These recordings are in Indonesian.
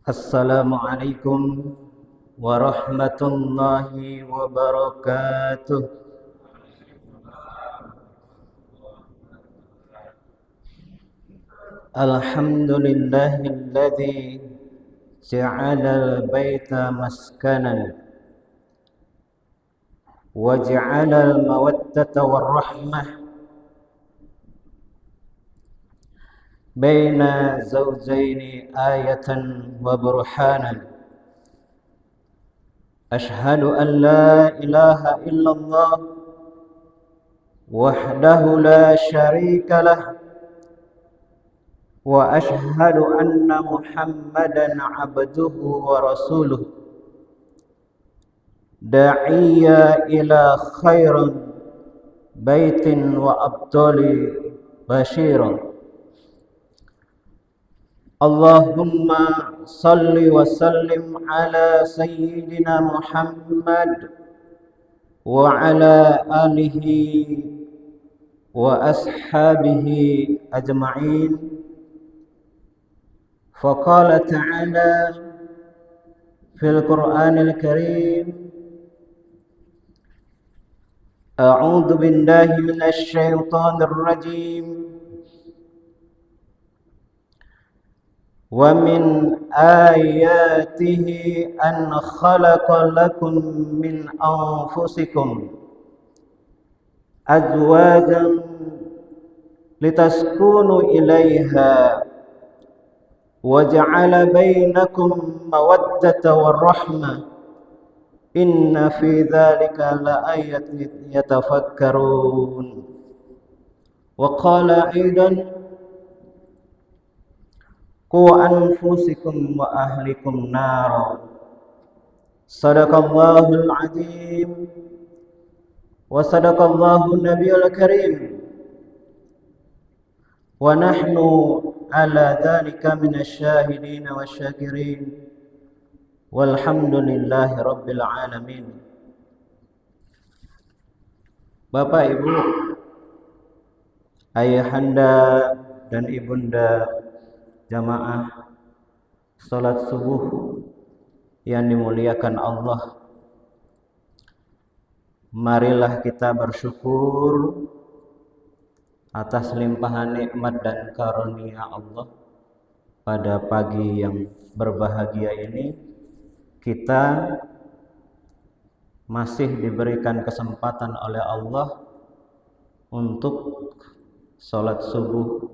Assalamualaikum warahmatullahi wabarakatuh. Alhamdulillahilladzi ja'alal baita maskanan wa ja'alal mawaddata warahmah baina zawjaini ayatan wa burhanan. Ashhadu an la ilaha illallah wahdahu la syarika lah wa ashhadu anna Muhammadan abduhu wa rasuluh da'iya ila khairin baitin wa abdali bashiran. Allahumma salli wa sallim ala sayyidina Muhammad wa ala alihi wa ashabihi ajma'in. Faqala ta'ala fil Qur'anil Karim, a'udzu billahi minasy syaithanir rajim. Wa min ayatihi an khalaqa lakum min anfusikum azwajan litaskunu ilaiha wa ja'ala bainakum mawaddata warahmah. Inna fi dzalika laayatin yatafakkarun. Wa qala aidan qu anfusikum wa ahlikum nara. Sadaqallahul azim wa sadaqallahu nabiyul karim wa nahnu ala dzalika minasy syahidin wasyakirin walhamdulillahi rabbil alamin. Bapak, Ibu, ayahanda dan ibunda jamaah salat subuh yang dimuliakan Allah, marilah kita bersyukur atas limpahan nikmat dan karunia Allah. Pada pagi yang berbahagia ini kita masih diberikan kesempatan oleh Allah untuk salat subuh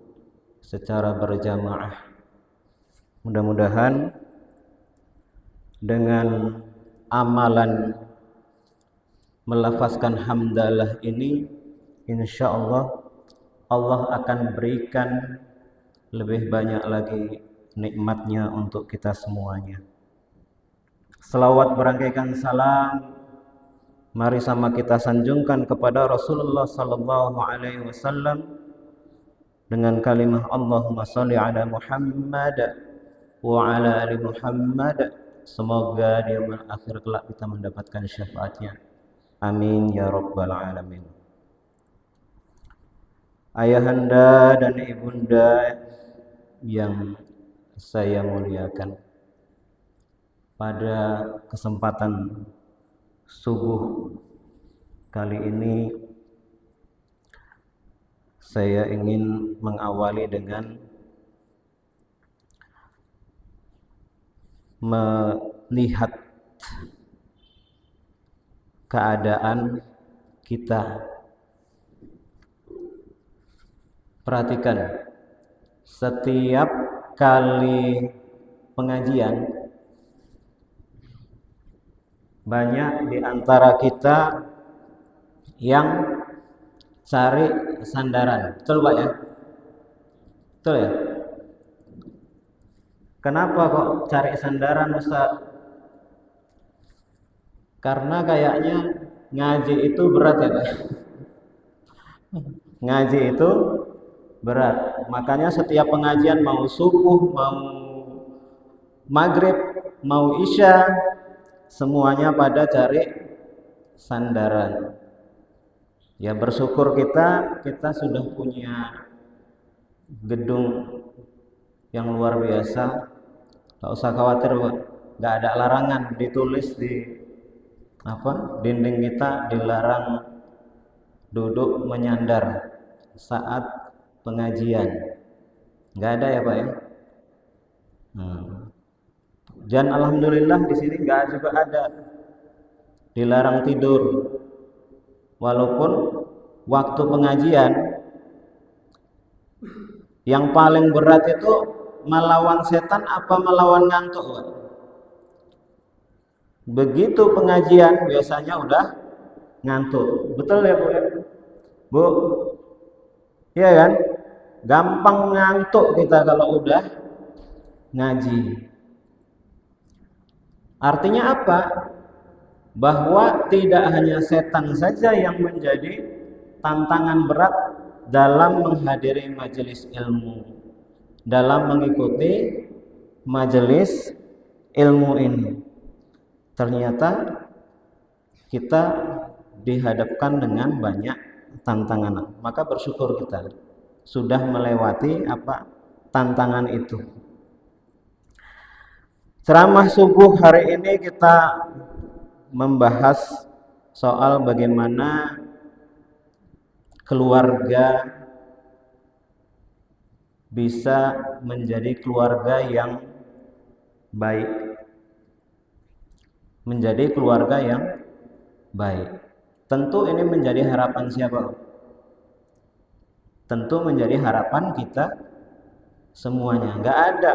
secara berjamaah. Mudah-mudahan dengan amalan melafazkan hamdalah ini, insya Allah Allah akan berikan lebih banyak lagi nikmatnya untuk kita semuanya. Selawat berangkaikan salam mari sama kita sanjungkan kepada Rasulullah sallallahu alaihi wasallam dengan kalimah Allahumma sholli ala Muhammad wa ala ali Muhammad. Semoga di yaumil akhir kelak kita mendapatkan syafaatnya. Amin ya rabbal alamin. Ayahanda dan ibunda yang saya muliakan, pada kesempatan subuh kali ini saya ingin mengawali dengan melihat keadaan kita. Perhatikan, setiap kali pengajian banyak di antara kita yang cari sandaran. Betul Pak ya? Betul ya? Kenapa kok cari sandaran Ustaz? Karena kayaknya ngaji itu berat ya Pak. Ngaji itu berat. Makanya setiap pengajian, mau subuh, mau maghrib, mau isya, semuanya pada cari sandaran. Ya bersyukur kita sudah punya gedung yang luar biasa, Gak usah khawatir, Pak. Gak ada larangan ditulis di dinding kita, dilarang duduk menyandar saat pengajian. Gak ada ya, Pak ya. Dan alhamdulillah di sini gak juga ada dilarang tidur. Walaupun waktu pengajian yang paling berat itu melawan setan apa melawan ngantuk, Pak? Begitu pengajian biasanya udah ngantuk. Betul ya, Bu ya? Bu, iya kan? Gampang ngantuk kita kalau udah ngaji. Artinya apa? Bahwa tidak hanya setan saja yang menjadi tantangan berat dalam menghadiri majelis ilmu, dalam mengikuti majelis ilmu ini. Ternyata kita dihadapkan dengan banyak tantangan. Maka bersyukur kita sudah melewati tantangan itu. Ceramah subuh hari ini kita membahas soal bagaimana keluarga bisa menjadi keluarga yang baik. Menjadi keluarga yang baik. Tentu ini menjadi harapan siapa? Tentu menjadi harapan kita semuanya. Enggak ada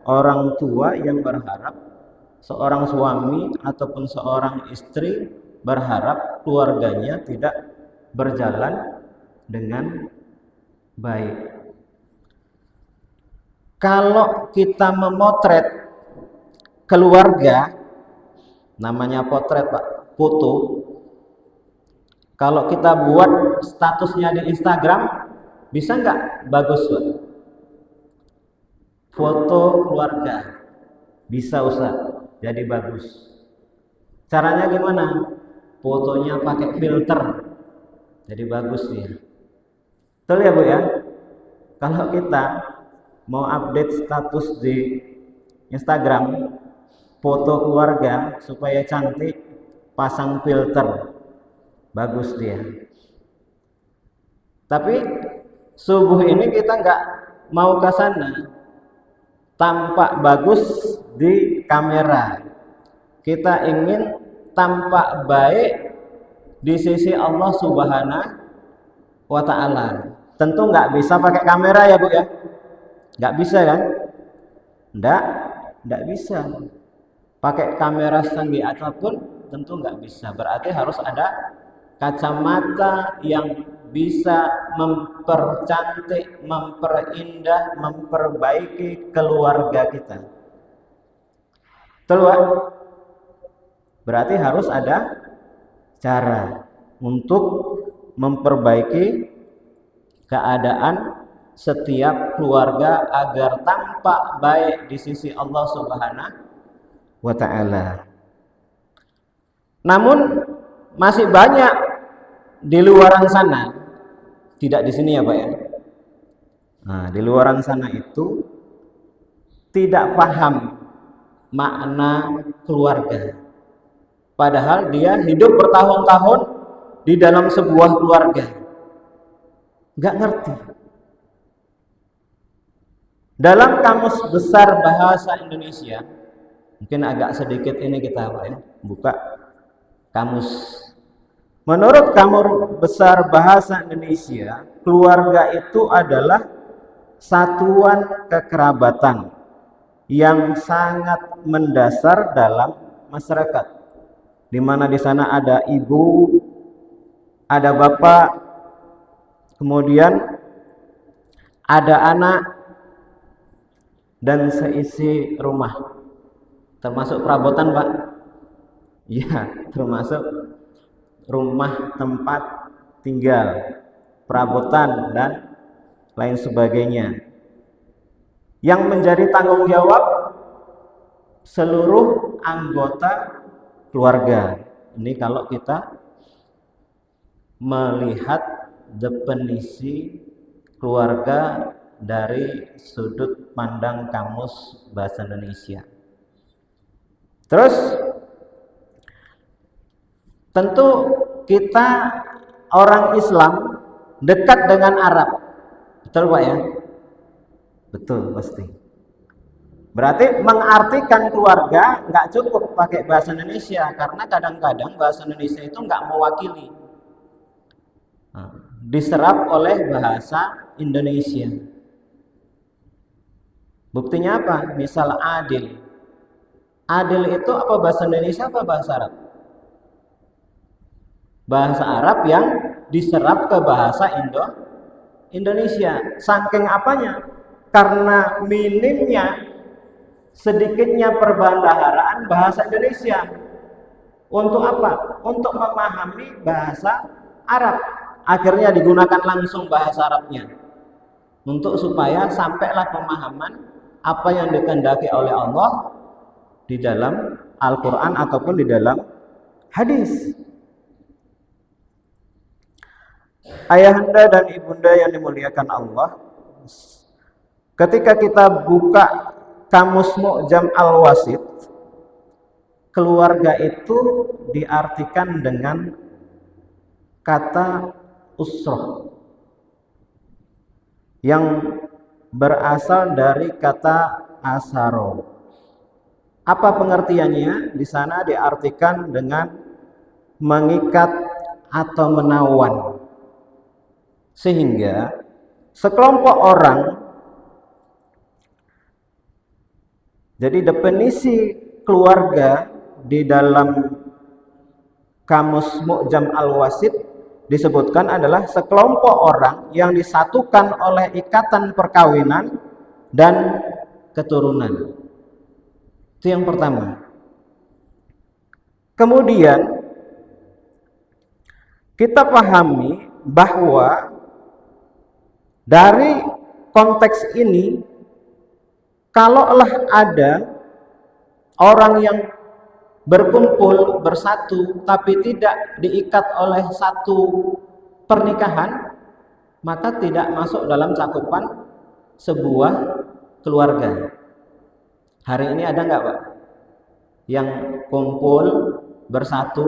orang tua yang berharap seorang suami ataupun seorang istri berharap keluarganya tidak berjalan dengan baik. Kalau kita memotret keluarga, namanya potret, Pak, foto. Kalau kita buat statusnya di Instagram, bisa nggak bagus, Pak? Foto keluarga bisa, Ustaz, jadi bagus. Caranya gimana? Fotonya pakai filter, jadi bagus dia. Betul ya, Bu ya? Kalau kita mau update status di Instagram, foto keluarga supaya cantik, pasang filter, bagus dia. Tapi subuh ini kita nggak mau ke sana, tampak bagus di kamera. Kita ingin tampak baik di sisi Allah Subhanahu wa Ta'ala. Tentu nggak bisa pakai kamera ya, Bu ya. Nggak bisa kan? Nggak bisa. Pakai kamera secanggih apapun tentu nggak bisa. Berarti harus ada kacamata yang bisa mempercantik, memperindah, memperbaiki keluarga kita. Betul, Pak? Berarti harus ada cara untuk memperbaiki keadaan setiap keluarga agar tampak baik di sisi Allah Subhanahu wa Ta'ala. Namun masih banyak di luaran sana, tidak di sini ya, Pak ya. Nah, di luaran sana itu tidak paham makna keluarga. Padahal dia hidup bertahun-tahun di dalam sebuah keluarga. Nggak ngerti. Dalam Kamus Besar Bahasa Indonesia, mungkin agak sedikit ini kita buka kamus. Menurut Kamus Besar Bahasa Indonesia, keluarga itu adalah satuan kekerabatan yang sangat mendasar dalam masyarakat, di mana di sana ada ibu, ada bapak, kemudian ada anak dan seisi rumah, termasuk perabotan, Pak. Ya, termasuk rumah tempat tinggal, perabotan dan lain sebagainya, yang menjadi tanggung jawab seluruh anggota keluarga. Ini kalau kita melihat definisi keluarga dari sudut pandang Kamus Bahasa Indonesia. Terus tentu kita orang Islam dekat dengan Arab. Betul Pak ya? Betul pasti. Berarti mengartikan keluarga nggak cukup pakai bahasa Indonesia, karena kadang-kadang bahasa Indonesia itu nggak mewakili. Diserap oleh bahasa Indonesia. Buktinya apa? Misal adil. Adil itu apa bahasa Indonesia apa bahasa Arab? Bahasa Arab yang diserap ke bahasa Indonesia. Saking apanya? Karena minimnya, sedikitnya perbendaharaan bahasa Indonesia. Untuk apa? Untuk memahami bahasa Arab. Akhirnya digunakan langsung bahasa Arabnya. Untuk supaya sampailah pemahaman apa yang dikehendaki oleh Allah di dalam Al-Quran ataupun di dalam hadis. Ayahanda dan ibunda yang dimuliakan Allah, ketika kita buka Kamus Mu'jam Al-Wasit, keluarga itu diartikan dengan kata usroh yang berasal dari kata asaro. Apa pengertiannya? Di sana diartikan dengan mengikat atau menawan. Sehingga sekelompok orang, jadi definisi keluarga di dalam Kamus Mu'jam Al-Wasit disebutkan adalah sekelompok orang yang disatukan oleh ikatan perkawinan dan keturunan. Itu yang pertama. Kemudian kita pahami bahwa dari konteks ini, kalaulah ada orang yang berkumpul bersatu tapi tidak diikat oleh satu pernikahan, maka tidak masuk dalam cakupan sebuah keluarga. Hari ini ada nggak Pak yang kumpul bersatu,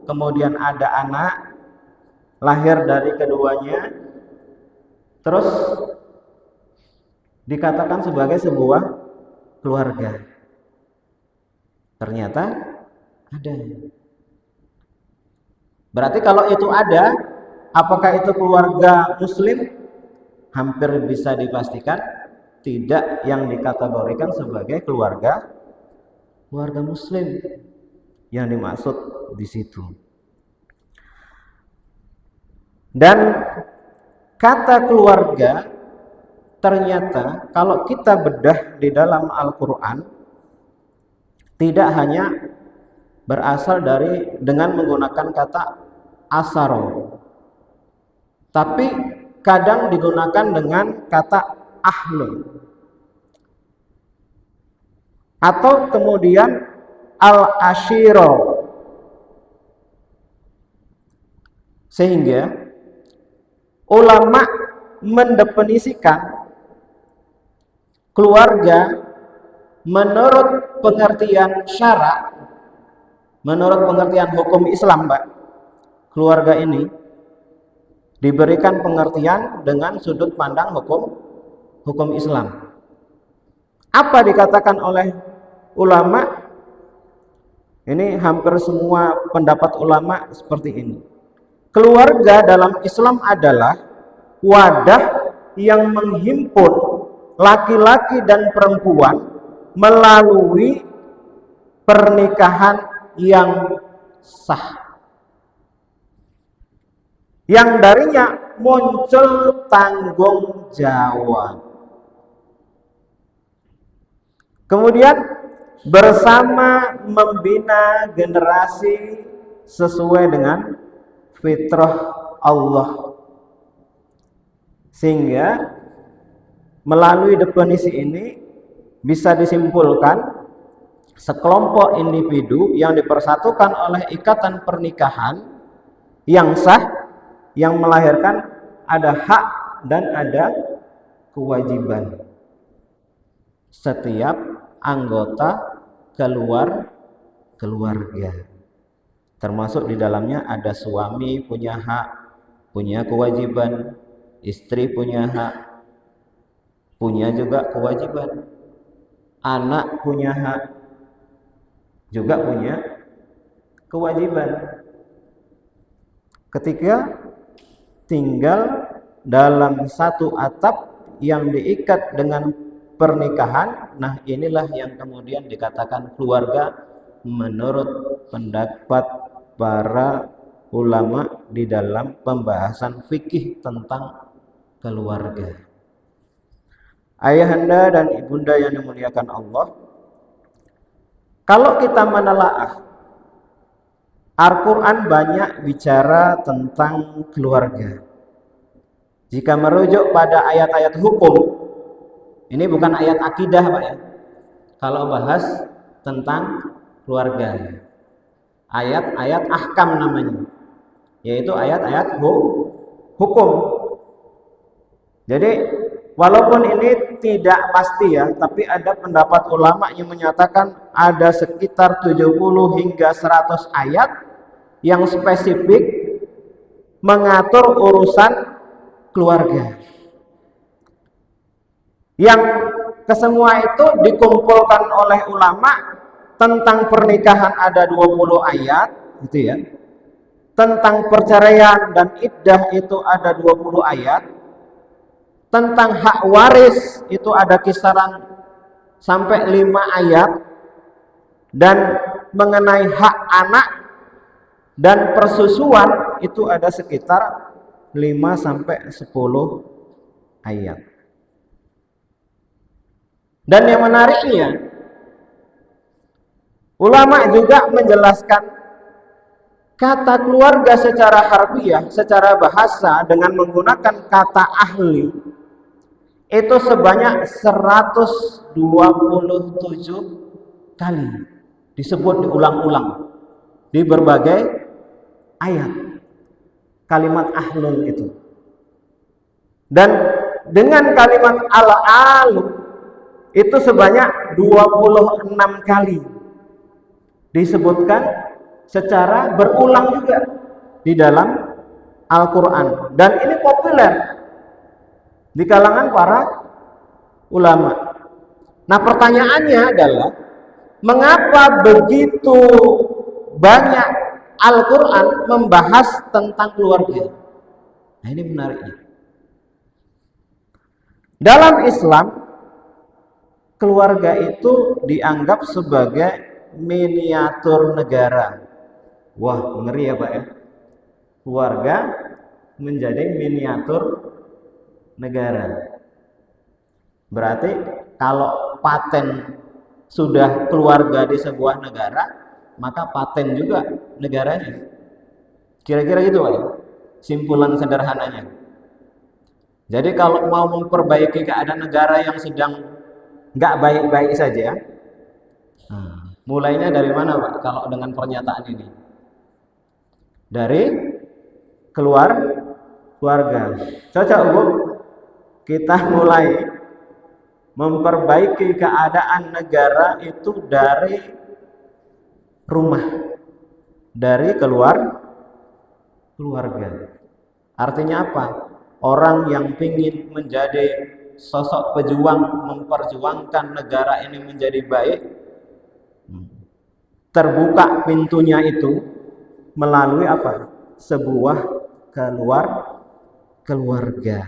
kemudian ada anak lahir dari keduanya, terus dikatakan sebagai sebuah keluarga? Ternyata ada. Berarti kalau itu ada, apakah itu keluarga muslim? Hampir bisa dipastikan tidak yang dikategorikan sebagai keluarga muslim yang dimaksud di situ. Dan kata keluarga ternyata kalau kita bedah di dalam Al-Quran tidak hanya berasal dari dengan menggunakan kata asaro, tapi kadang digunakan dengan kata ahlu, atau kemudian al-ashiro. Sehingga ulama mendefinisikan keluarga menurut pengertian syara, menurut pengertian hukum Islam, Pak. Keluarga ini diberikan pengertian dengan sudut pandang hukum Islam. Apa dikatakan oleh ulama? Ini hampir semua pendapat ulama seperti ini. Keluarga dalam Islam adalah wadah yang menghimpun laki-laki dan perempuan melalui pernikahan yang sah, yang darinya muncul tanggung jawab. Kemudian bersama membina generasi sesuai dengan fitrah Allah. Sehingga melalui definisi ini bisa disimpulkan sekelompok individu yang dipersatukan oleh ikatan pernikahan yang sah, yang melahirkan ada hak dan ada kewajiban setiap anggota keluarga. Termasuk di dalamnya ada suami punya hak, punya kewajiban, istri punya hak, punya juga kewajiban, anak punya hak, juga punya kewajiban. Ketika tinggal dalam satu atap yang diikat dengan pernikahan, nah inilah yang kemudian dikatakan keluarga menurut pendapat para ulama di dalam pembahasan fikih tentang keluarga. Ayahanda dan ibunda yang dimuliakan Allah, kalau kita menelaah Al-Quran banyak bicara tentang keluarga. Jika merujuk pada ayat-ayat hukum, ini bukan ayat akidah Pak ya, kalau bahas tentang keluarga, ayat-ayat ahkam namanya, yaitu ayat-ayat hukum. Jadi walaupun ini tidak pasti ya, tapi ada pendapat ulama yang menyatakan ada sekitar 70 hingga 100 ayat yang spesifik mengatur urusan keluarga. Yang kesemua itu dikumpulkan oleh ulama. Tentang pernikahan ada 20 ayat gitu ya. Tentang perceraian dan iddah itu ada 20 ayat. Tentang hak waris itu ada kisaran sampai 5 ayat. Dan mengenai hak anak dan persusuan itu ada sekitar 5 sampai 10 ayat. Dan yang menariknya, ulama juga menjelaskan kata keluarga secara harfiah, secara bahasa dengan menggunakan kata ahli itu sebanyak 127 kali disebut diulang-ulang di berbagai ayat. Kalimat ahlun itu. Dan dengan kalimat al-alu itu sebanyak 26 kali disebutkan secara berulang juga di dalam Al-Quran. Dan ini populer di kalangan para ulama. Nah pertanyaannya adalah, mengapa begitu banyak Al-Quran membahas tentang keluarga? Nah ini menariknya. Dalam Islam, keluarga itu dianggap sebagai miniatur negara. Wah ngeri ya Pak ya. Keluarga menjadi miniatur negara. Berarti kalau paten sudah keluarga di sebuah negara, maka paten juga negaranya. Kira-kira gitu Pak ya, simpulan sederhananya. Jadi kalau mau memperbaiki keadaan negara yang sedang nggak baik-baik saja, mulainya dari mana Pak kalau dengan pernyataan ini? Dari keluarga. Cocok Bu? Kita mulai memperbaiki keadaan negara itu dari rumah, dari keluarga. Artinya apa? Orang yang ingin menjadi sosok pejuang, memperjuangkan negara ini menjadi baik, terbuka pintunya itu melalui apa? Sebuah keluarga.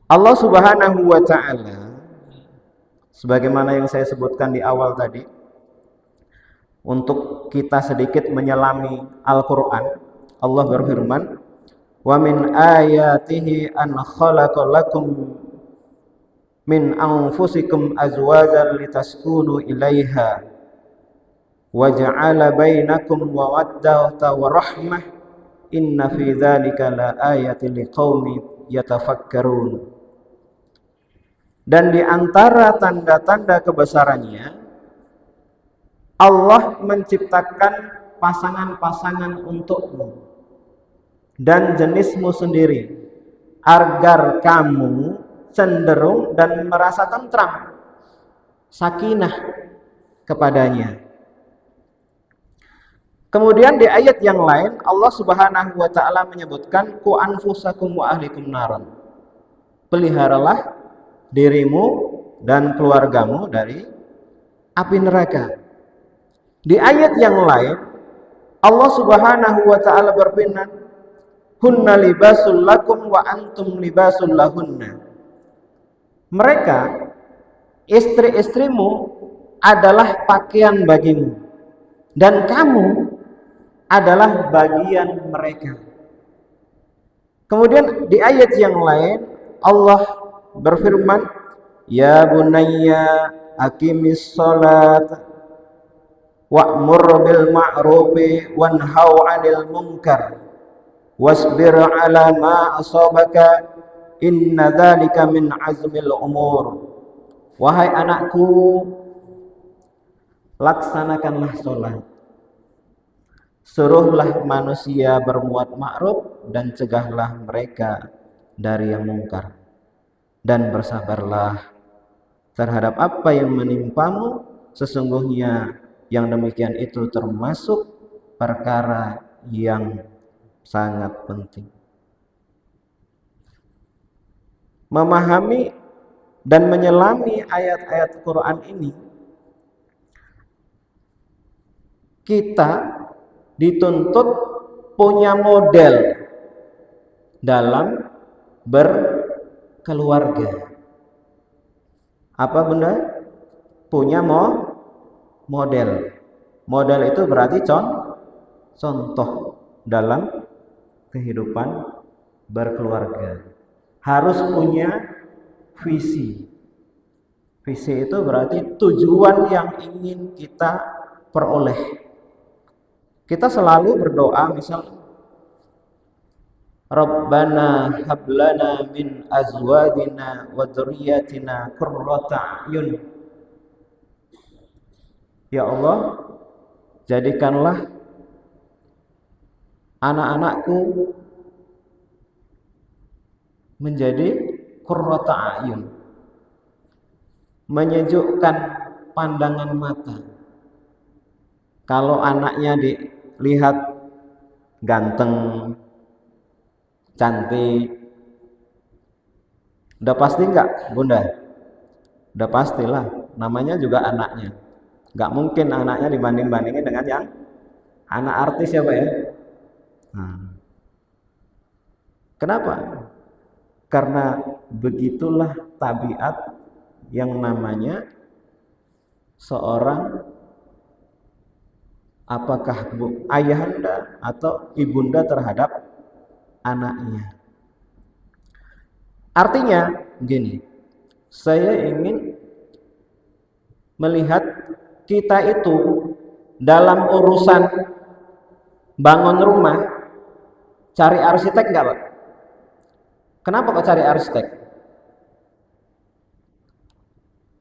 Allah Subhanahu wa ta'ala, sebagaimana yang saya sebutkan di awal tadi, untuk kita sedikit menyelami Al-Quran, Allah berfirman, wa min ayatihi an khalaqa lakum min anfusikum azwajan litaskunu ilaiha wa ja'ala bainakum mawaddatan wa rahmah inna fi dzalika la ayatin liqaumin yatafakkarun. Dan di antara tanda-tanda kebesarannya, Allah menciptakan pasangan-pasangan untukmu dan jenismu sendiri agar kamu cenderung dan merasa tentram, sakinah, kepadanya. Kemudian di ayat yang lain Allah Subhanahu wa taala menyebutkan qu anfusakum wa ahlikum naran. Peliharalah dirimu dan keluargamu dari api neraka. Di ayat yang lain Allah Subhanahu wa taala berfirman, "Hunna libasul lakum wa antum libasul lahunna." Mereka, istri-istrimu adalah pakaian bagimu dan kamu adalah bagian mereka. Kemudian di ayat yang lain Allah berfirman, "Ya bunayya aqimis shalat wa'mur bil ma'rufi wanhau 'anil munkar wasbir 'ala ma asabaka inna dzalika min azmil umur." Wahai anakku, laksanakanlah sholat, suruhlah manusia berbuat ma'ruf dan cegahlah mereka dari yang mungkar, dan bersabarlah terhadap apa yang menimpamu, sesungguhnya yang demikian itu termasuk perkara yang sangat penting. Memahami dan menyelami ayat-ayat Quran ini, kita dituntut punya model dalam berkeluarga. Apa benda? Punya model. Model itu berarti contoh dalam kehidupan berkeluarga. Harus punya visi. Visi itu berarti tujuan yang ingin kita peroleh. Kita selalu berdoa misal, Rabbana hablana min azwajina wa dzurriyyatina qurrata a'yun. Ya Allah, jadikanlah anak-anakku menjadi qurrata a'yun, menyejukkan pandangan mata. Kalau anaknya dilihat ganteng, cantik, udah pasti enggak bunda? Udah pastilah, namanya juga anaknya. Enggak mungkin anaknya dibanding-bandingin dengan yang anak artis ya Pak ya. Kenapa? Karena begitulah tabiat yang namanya seorang, apakah ayahanda atau ibunda terhadap anaknya. Artinya begini, saya ingin melihat kita itu dalam urusan bangun rumah cari arsitek enggak Pak? Kenapa kok cari arsitek?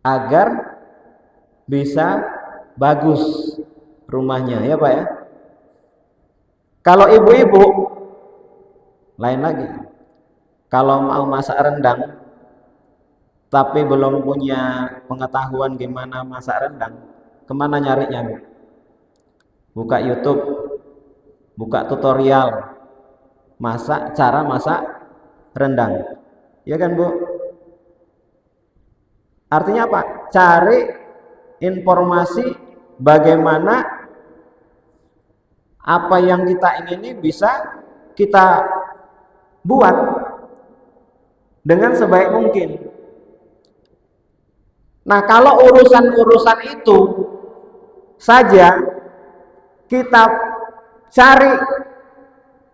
Agar bisa bagus rumahnya ya Pak ya. Kalau ibu-ibu lain lagi. Kalau mau masak rendang tapi belum punya pengetahuan gimana masak rendang, kemana nyarinya Bu? Buka YouTube, buka tutorial cara masak rendang, ya kan Bu? Artinya apa? Cari informasi bagaimana apa yang kita ingini bisa kita buat dengan sebaik mungkin. Nah, kalau urusan-urusan itu saja kita cari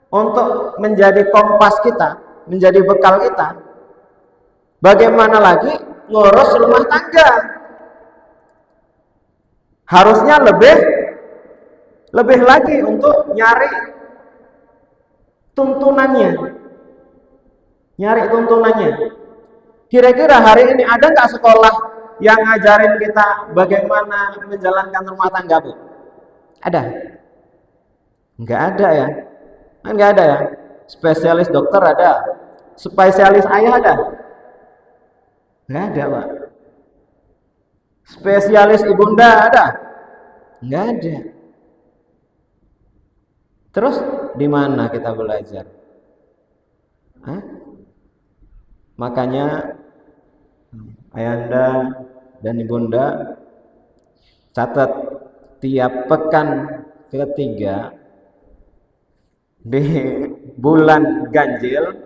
untuk menjadi kompas kita, menjadi bekal kita, bagaimana lagi ngurus rumah tangga? Harusnya lebih lagi untuk nyari tuntunannya. Kira-kira hari ini ada nggak sekolah yang ngajarin kita bagaimana menjalankan rumah tangga, Bu? Ada? Nggak ada ya? Nggak ada ya? Spesialis dokter ada? Spesialis ayah ada? Nggak ada, Pak. Spesialis ibunda ada? Nggak ada. Terus di mana kita belajar? Hah? Makanya ayanda dan ibunda catat tiap pekan ketiga di bulan Ganjil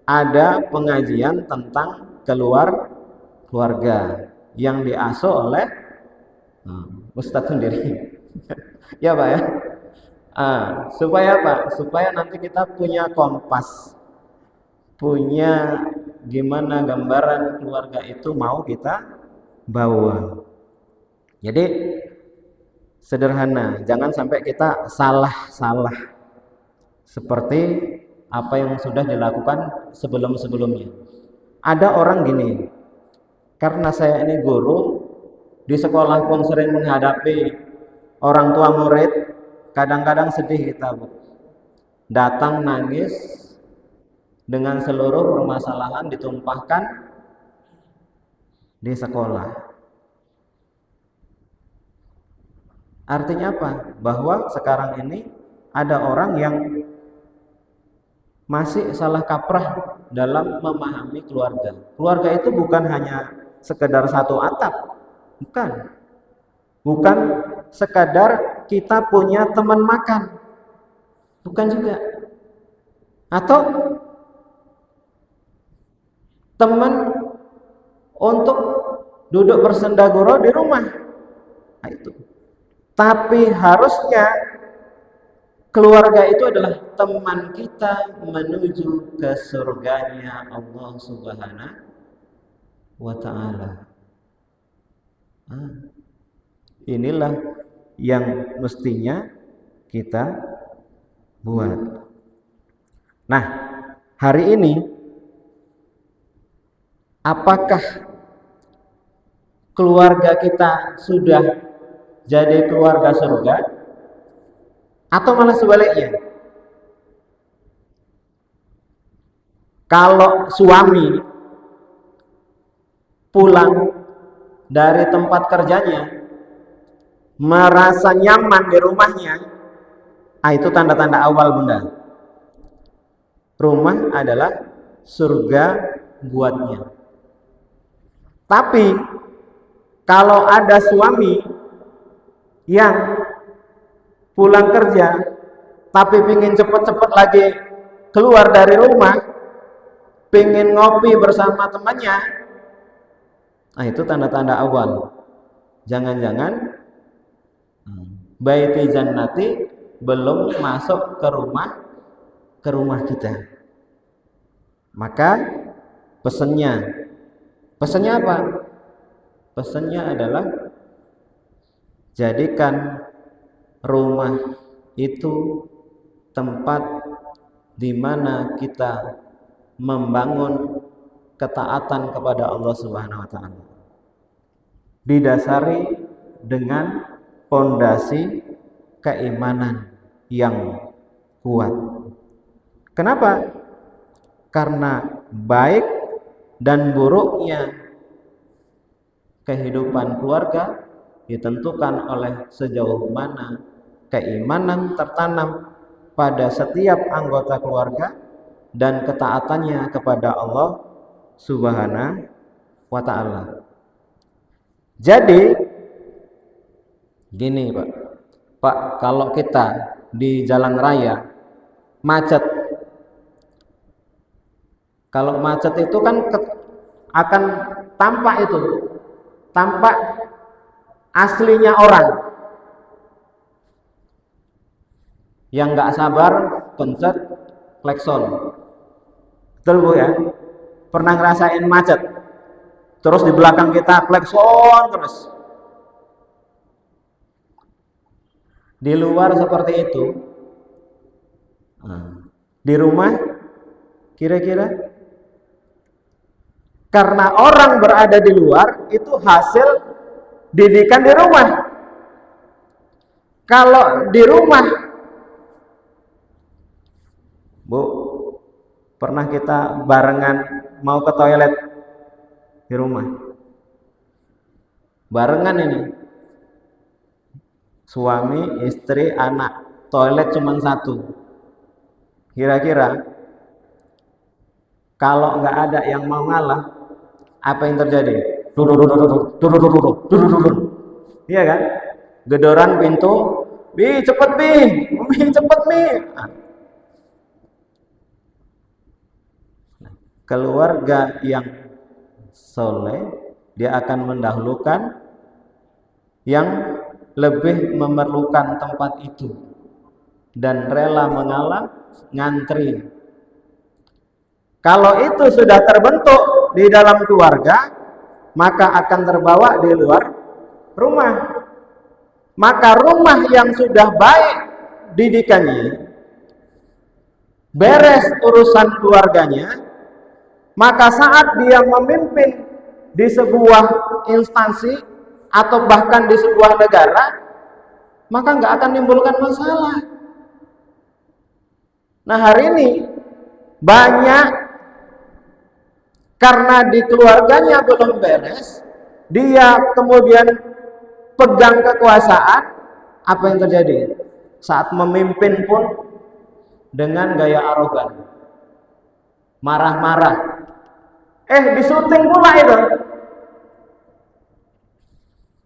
ada pengajian tentang keluarga yang diasuh oleh Ustadz sendiri. Ya Pak ya. Supaya apa? Supaya nanti kita punya kompas, punya gimana gambaran keluarga itu mau kita bawa. Jadi sederhana, jangan sampai kita salah seperti apa yang sudah dilakukan sebelum-sebelumnya. Ada orang gini, karena saya ini guru, di sekolah pun sering menghadapi orang tua murid, kadang-kadang sedih kita, Bu. Datang nangis dengan seluruh permasalahan ditumpahkan di sekolah. Artinya apa? Bahwa sekarang ini ada orang yang masih salah kaprah dalam memahami keluarga. Keluarga itu bukan hanya sekedar satu atap, bukan sekadar kita punya teman makan, bukan juga, atau teman untuk duduk bersendaguro di rumah. Nah, itu. Tapi harusnya keluarga itu adalah teman kita menuju ke surganya Allah Subhanahu wa ta'ala. Inilah yang mestinya kita buat. Nah, hari ini apakah keluarga kita sudah jadi keluarga surga atau malah sebaliknya? Kalau suami pulang dari tempat kerjanya merasa nyaman di rumahnya, itu tanda-tanda awal, Bunda. Rumah adalah surga buatnya. Tapi kalau ada suami yang pulang kerja tapi pingin cepet-cepet lagi keluar dari rumah, pingin ngopi bersama temannya, itu tanda-tanda awal. Jangan-jangan baiti jannati belum masuk ke rumah kita. Maka pesannya apa? Pesannya adalah jadikan rumah itu tempat di mana kita membangun ketaatan kepada Allah Subhanahu wa taala. Didasari dengan pondasi keimanan yang kuat. Kenapa? Karena baik dan buruknya kehidupan keluarga ditentukan oleh sejauh mana keimanan tertanam pada setiap anggota keluarga dan ketaatannya kepada Allah Subhanahu wa ta'ala. Jadi gini Pak, kalau kita di jalan raya macet, kalau macet itu kan akan tampak aslinya orang yang nggak sabar pencet klakson. Betul Bu ya? Pernah ngerasain macet, terus di belakang kita klakson terus. Di luar seperti itu, di rumah kira-kira, karena orang berada di luar itu hasil didikan di rumah. Kalau di rumah, Bu, pernah kita barengan mau ke toilet di rumah, barengan ini, suami, istri, anak, toilet cuma satu. Kira-kira kalau nggak ada yang mau ngalah, apa yang terjadi? Iya kan? Gedoran pintu, bi cepet bi, cepet bi. Keluarga yang soleh, dia akan mendahulukan yang lebih memerlukan tempat itu dan rela mengalah, ngantri. Kalau itu sudah terbentuk di dalam keluarga, maka akan terbawa di luar rumah. Maka rumah yang sudah baik didikannya, beres urusan keluarganya, maka saat dia memimpin di sebuah instansi atau bahkan di sebuah negara, maka nggak akan menimbulkan masalah. Nah, hari ini banyak karena di keluarganya belum beres, dia kemudian pegang kekuasaan, apa yang terjadi? Saat memimpin pun dengan gaya arogan, marah-marah. Disyuting pula itu.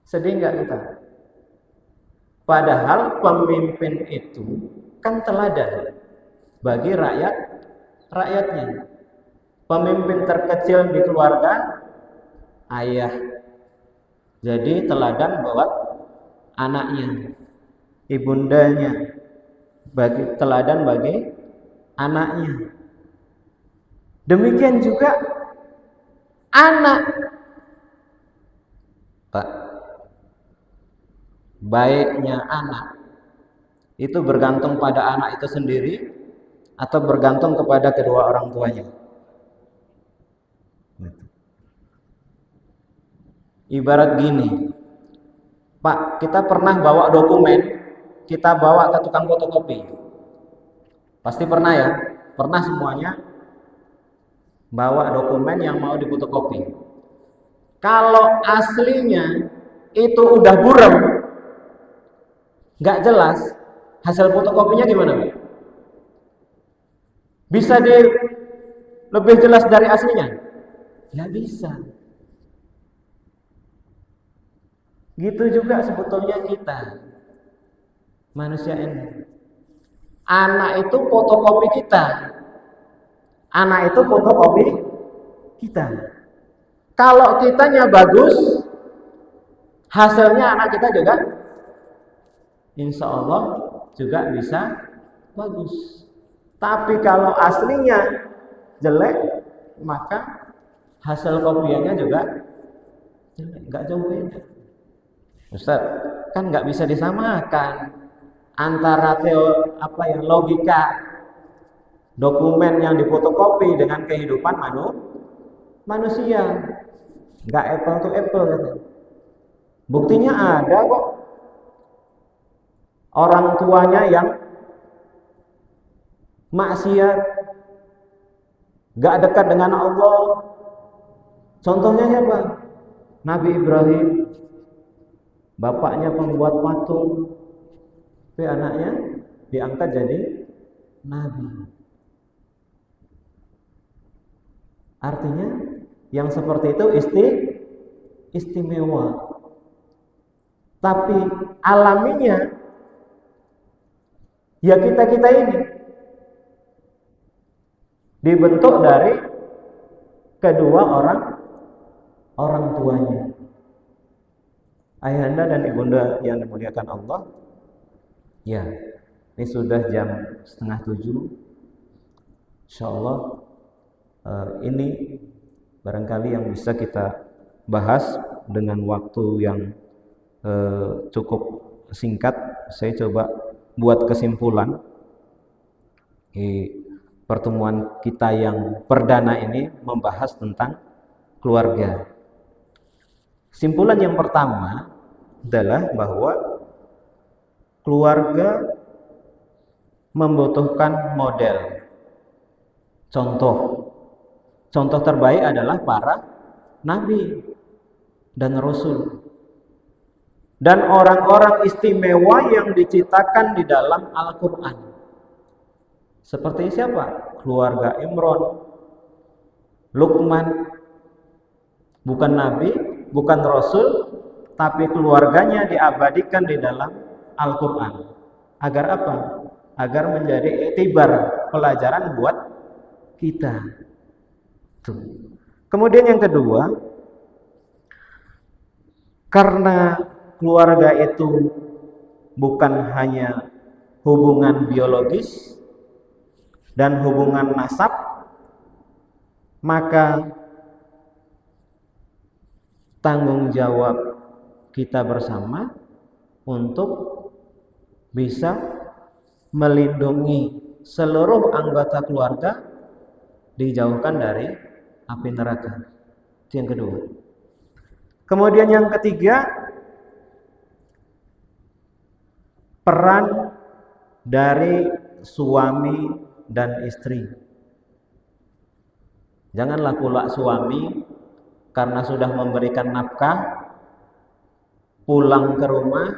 Sedih nggak kita? Padahal pemimpin itu kan teladan bagi rakyatnya. Pemimpin terkecil di keluarga, ayah. Jadi teladan buat anaknya, ibundanya, teladan bagi anaknya. Demikian juga anak, Pak. Baiknya anak itu bergantung pada anak itu sendiri atau bergantung kepada kedua orang tuanya. Ibarat gini, Pak, kita pernah bawa dokumen, kita bawa ke tukang fotokopi. Pasti pernah ya, pernah semuanya bawa dokumen yang mau difotokopi. Kalau aslinya itu udah buram, nggak jelas, hasil fotokopinya gimana? Bisa lebih jelas dari aslinya? Nggak bisa. Gitu juga sebetulnya kita, manusia ini. Anak itu fotokopi kita. Anak itu fotokopi kita. Kalau kitanya bagus, hasilnya anak kita juga insya Allah juga bisa bagus. Tapi kalau aslinya jelek, maka hasil kopiannya juga jelek, nggak jauh beda. Ustaz, kan nggak bisa disamakan antara logika dokumen yang difotokopi dengan kehidupan manusia. Nggak apple to apple gitu. Buktinya ada kok. Orang tuanya yang maksiat, nggak dekat dengan Allah. Contohnya siapa? Nabi Ibrahim. Bapaknya pembuat patung, tapi anaknya diangkat jadi nabi. Artinya yang seperti itu istimewa. Tapi alaminya ya kita ini dibentuk dari kedua orang tuanya. Ayahanda dan ibunda yang dimuliakan Allah. Ya, ini sudah jam 6:30. Insyaallah ini barangkali yang bisa kita bahas dengan waktu yang cukup singkat. Saya coba buat kesimpulan pertemuan kita yang perdana ini membahas tentang keluarga. Kesimpulan yang pertama adalah bahwa keluarga membutuhkan model. Contoh terbaik adalah para nabi dan rasul. dan orang-orang istimewa yang diciptakan di dalam Al-Quran. Seperti siapa? Keluarga Imron, Luqman, bukan nabi, bukan rasul, tapi keluarganya diabadikan di dalam Al-Quran. Agar apa? Agar menjadi iktibar, pelajaran buat kita. Tuh. Kemudian yang kedua, karena keluarga itu bukan hanya hubungan biologis dan hubungan nasab, maka tanggung jawab kita bersama untuk bisa melindungi seluruh anggota keluarga dijauhkan dari api neraka. Itu yang kedua. Kemudian yang ketiga, peran dari suami dan istri. Janganlah pula suami karena sudah memberikan nafkah, pulang ke rumah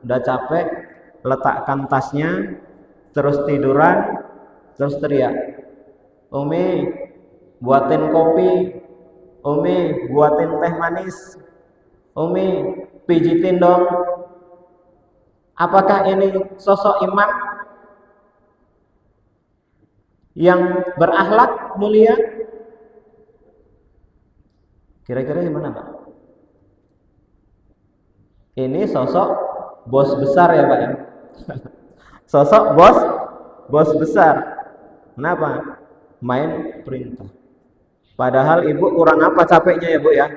udah capek, letakkan tasnya, terus tiduran, terus teriak, "Umi, buatin kopi, Umi, buatin teh manis, Umi, pijitin dong." Apakah ini sosok imam yang berakhlak mulia? Kira-kira gimana, Pak? Ini sosok bos besar ya, Pak ya? Sosok bos besar. Kenapa? Main perintah. Padahal ibu kurang apa capeknya ya, Bu ya?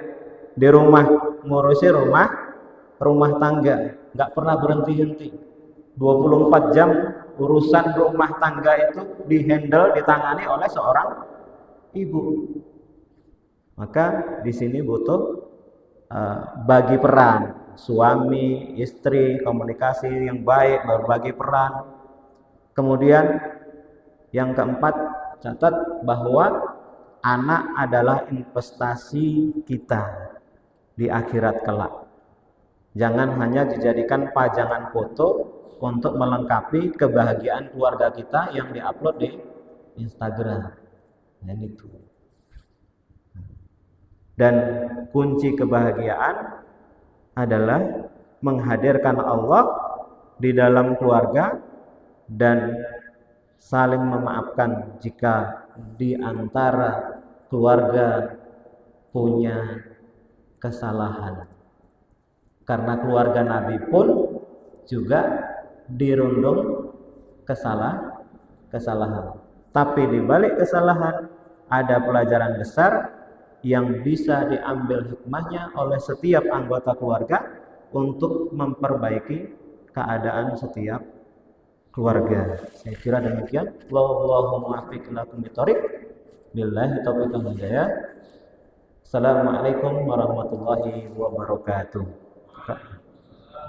Di rumah ngurusi rumah tangga, nggak pernah berhenti-henti. 24 jam urusan rumah tangga itu ditangani oleh seorang ibu. Maka di sini butuh bagi peran suami, istri, komunikasi yang baik, berbagi peran. Kemudian yang keempat, catat bahwa anak adalah investasi kita di akhirat kelak. Jangan hanya dijadikan pajangan foto untuk melengkapi kebahagiaan keluarga kita yang diupload di Instagram. Dan itu. Dan kunci kebahagiaan adalah menghadirkan Allah di dalam keluarga dan saling memaafkan jika di antara keluarga punya kesalahan. Karena keluarga Nabi pun juga dirundung kesalahan. Tapi di balik kesalahan ada pelajaran besar yang bisa diambil hikmahnya oleh setiap anggota keluarga untuk memperbaiki keadaan setiap keluarga. Saya kira demikian. Wallahu muwaffiq ila aqwamit thoriq. Billahi taufiq wal hidayah. Assalamualaikum warahmatullahi wabarakatuh.